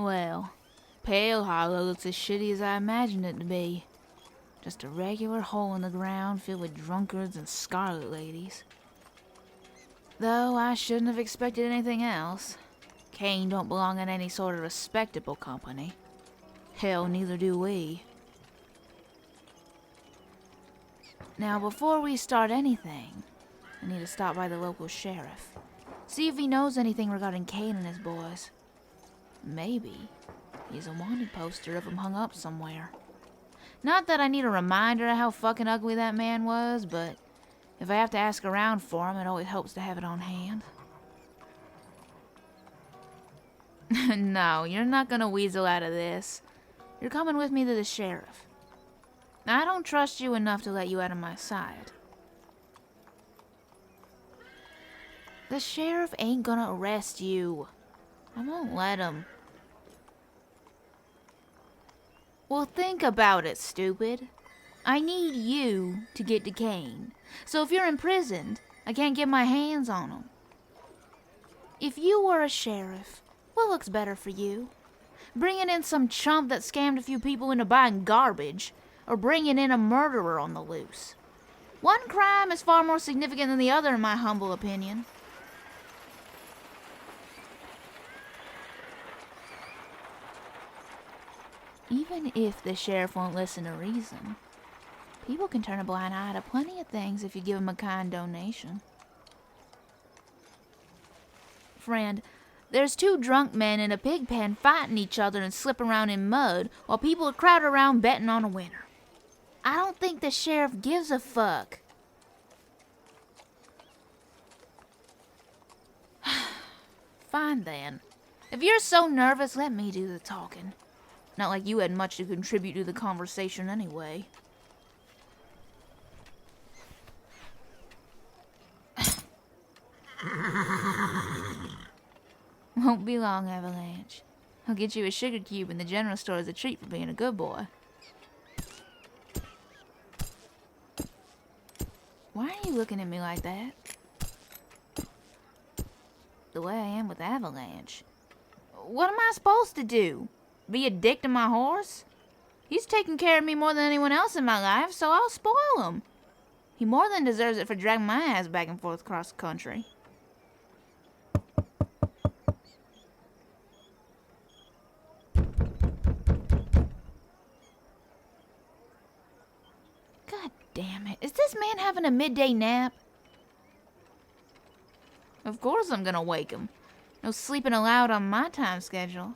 Well, Palehollow looks as shitty as I imagined it to be. Just a regular hole in the ground filled with drunkards and scarlet ladies. Though I shouldn't have expected anything else. Cain don't belong in any sort of respectable company. Hell, neither do we. Now, before we start anything, I need to stop by the local sheriff. See if he knows anything regarding Cain and his boys. Maybe he's a wanted poster of him hung up somewhere. Not that I need a reminder of how fucking ugly that man was, but if I have to ask around for him, it always helps to have it on hand. No, you're not gonna weasel out of this. You're coming with me to the sheriff. I don't trust you enough to let you out of my sight. The sheriff ain't gonna arrest you. I won't let him. Well, think about it, stupid. I need you to get to Cain. So if you're imprisoned, I can't get my hands on him. If you were a sheriff, what looks better for you? Bringing in some chump that scammed a few people into buying garbage, or bringing in a murderer on the loose? One crime is far more significant than the other, in my humble opinion. Even if the sheriff won't listen to reason, people can turn a blind eye to plenty of things if you give them a kind donation. Friend, there's two drunk men in a pig pen fighting each other and slipping around in mud while people are crowded around betting on a winner. I don't think the sheriff gives a fuck. Fine then. If you're so nervous, let me do the talking. Not like you had much to contribute to the conversation anyway. Won't be long, Avalanche. I'll get you a sugar cube in the general store as a treat for being a good boy. Why are you looking at me like that? The way I am with Avalanche. What am I supposed to do? Be a dick to my horse? He's taken care of me more than anyone else in my life, so I'll spoil him. He more than deserves it for dragging my ass back and forth across the country. God damn it. Is this man having a midday nap? Of course I'm gonna wake him. No sleeping allowed on my time schedule.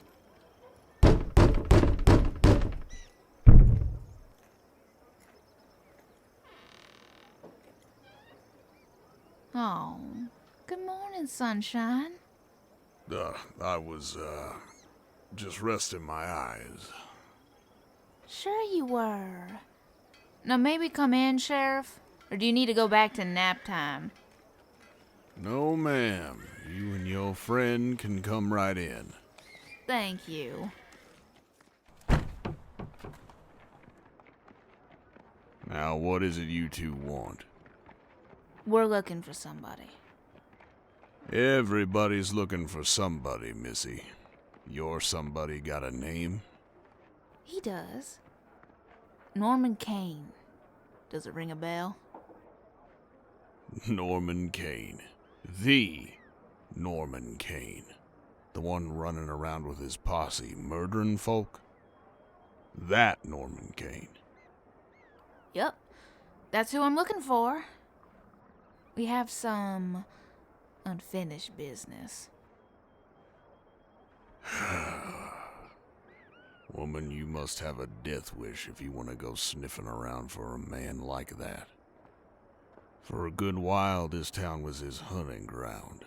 Oh, good morning, sunshine. I was, just resting my eyes. Sure you were. Now maybe come in, Sheriff? Or do you need to go back to nap time? No, ma'am. You and your friend can come right in. Thank you. Now, what is it you two want? We're looking for somebody. Everybody's looking for somebody, Missy. Your somebody got a name? He does. Norman Cain. Does it ring a bell? Norman Cain. The Norman Cain. The one running around with his posse murdering folk? That Norman Cain. Yup. That's who I'm looking for. We have some unfinished business. Woman, you must have a death wish if you want to go sniffing around for a man like that. For a good while, this town was his hunting ground.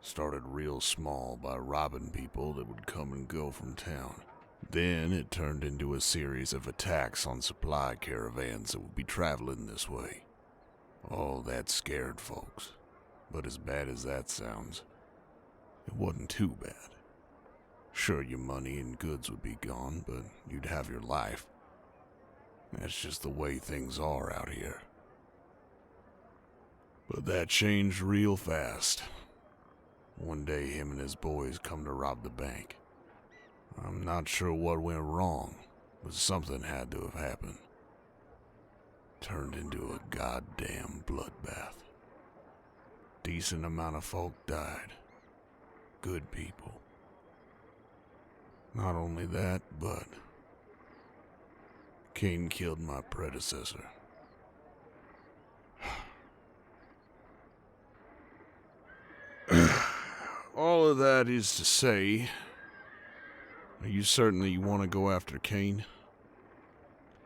Started real small by robbing people that would come and go from town. Then it turned into a series of attacks on supply caravans that would be traveling this way. Oh, that scared folks. But as bad as that sounds, it wasn't too bad. Sure, your money and goods would be gone, but you'd have your life. That's just the way things are out here. But that changed real fast. One day, him and his boys come to rob the bank. I'm not sure what went wrong, but something had to have happened. Turned into a goddamn bloodbath. Decent amount of folk died. Good people. Not only that, but Cain killed my predecessor. All of that is to say, are you certain that you want to go after Cain?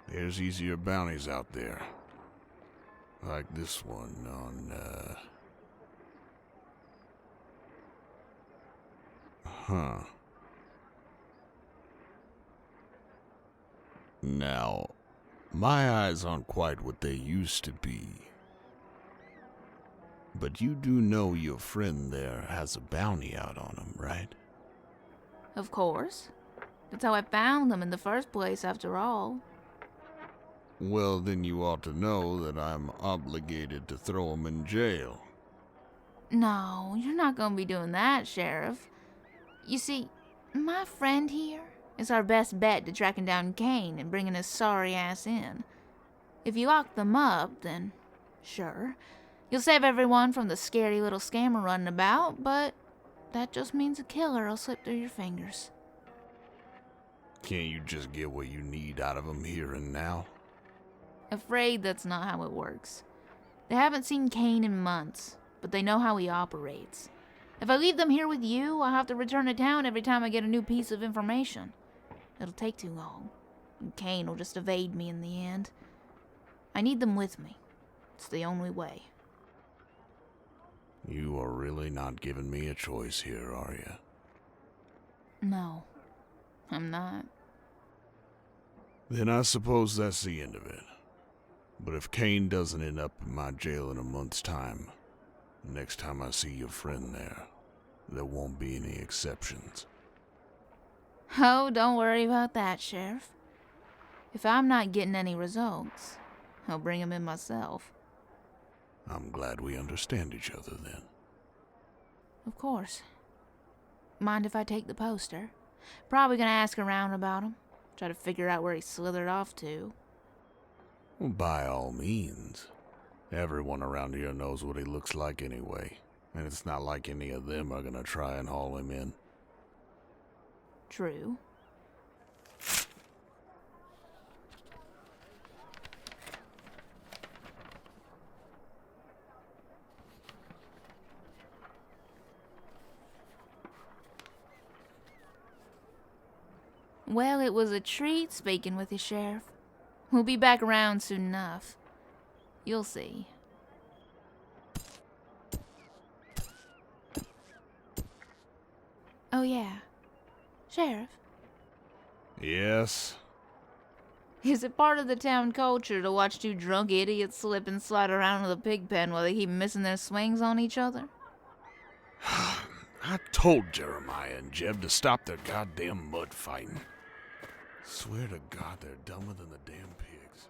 There's easier bounties out there. Like this one on, Now, my eyes aren't quite what they used to be. But you do know your friend there has a bounty out on him, right? Of course. That's how I found them in the first place, after all. Well, then you ought to know that I'm obligated to throw him in jail. No, you're not gonna be doing that, Sheriff. You see, my friend here is our best bet to tracking down Cain and bringing his sorry ass in. If you lock them up, then sure, you'll save everyone from the scary little scammer running about, but that just means a killer will slip through your fingers. Can't you just get what you need out of him here and now? Afraid that's not how it works. They haven't seen Cain in months, but they know how he operates. If I leave them here with you, I'll have to return to town every time I get a new piece of information. It'll take too long, and Cain will just evade me in the end. I need them with me. It's the only way. You are really not giving me a choice here, are you? No, I'm not. Then I suppose that's the end of it. But if Cain doesn't end up in my jail in a month's time, next time I see your friend there won't be any exceptions. Oh, don't worry about that, Sheriff. If I'm not getting any results, I'll bring 'em in myself. I'm glad we understand each other then. Of course. Mind if I take the poster? Probably gonna ask around about him. Try to figure out where he slithered off to. Well, by all means. Everyone around here knows what he looks like anyway, and it's not like any of them are gonna try and haul him in. True. Well, it was a treat speaking with you, Sheriff. We'll be back around soon enough. You'll see. Oh, yeah. Sheriff, Yes? is it part of the town culture to watch two drunk idiots slip and slide around in the pig pen while they keep missing their swings on each other? I told Jeremiah and Jeb to stop their goddamn mud fighting. Swear to God, they're dumber than the damn pigs.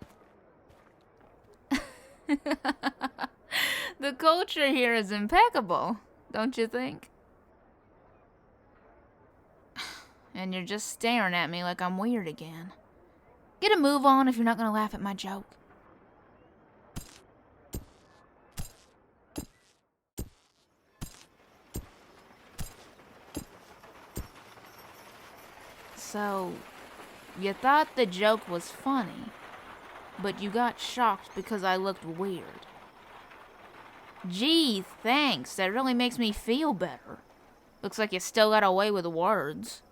The culture here is impeccable, don't you think? And you're just staring at me like I'm weird again. Get a move on if you're not gonna laugh at my joke. So, you thought the joke was funny, but you got shocked because I looked weird. Gee, thanks. That really makes me feel better. Looks like you still got away with words.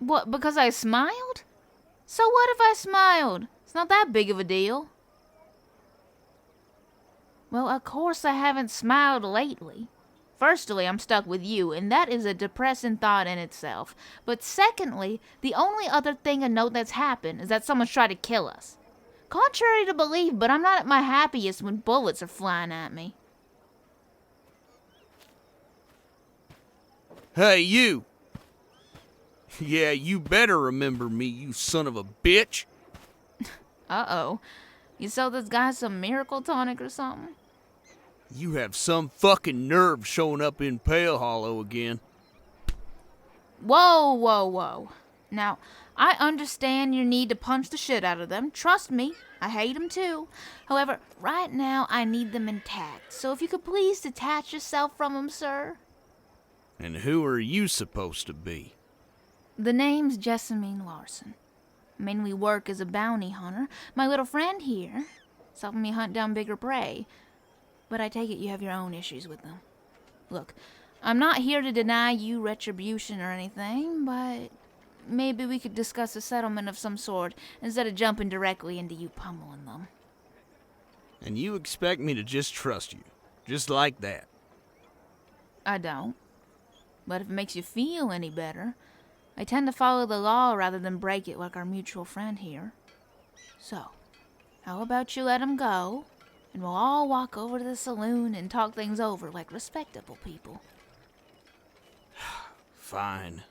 What, because I smiled? So what if I smiled? It's not that big of a deal. Well, of course I haven't smiled lately. Firstly, I'm stuck with you, and that is a depressing thought in itself. But secondly, the only other thing of note that's happened is that someone's tried to kill us. Contrary to belief, but I'm not at my happiest when bullets are flying at me. Hey, you! Yeah, you better remember me, you son of a bitch! Uh-oh. You sold this guy some miracle tonic or something? You have some fucking nerve showing up in Palehollow again. Whoa, whoa, whoa. Now, I understand your need to punch the shit out of them. Trust me, I hate them too. However, right now I need them intact. So if you could please detach yourself from them, sir. And who are you supposed to be? The name's Jessamine Larson. Mainly work as a bounty hunter. My little friend here is helping me hunt down bigger prey. But I take it you have your own issues with them. Look, I'm not here to deny you retribution or anything, but maybe we could discuss a settlement of some sort instead of jumping directly into you pummeling them. And you expect me to just trust you, just like that? I don't. But if it makes you feel any better, I tend to follow the law rather than break it like our mutual friend here. So, how about you let him go, and we'll all walk over to the saloon and talk things over like respectable people. Fine.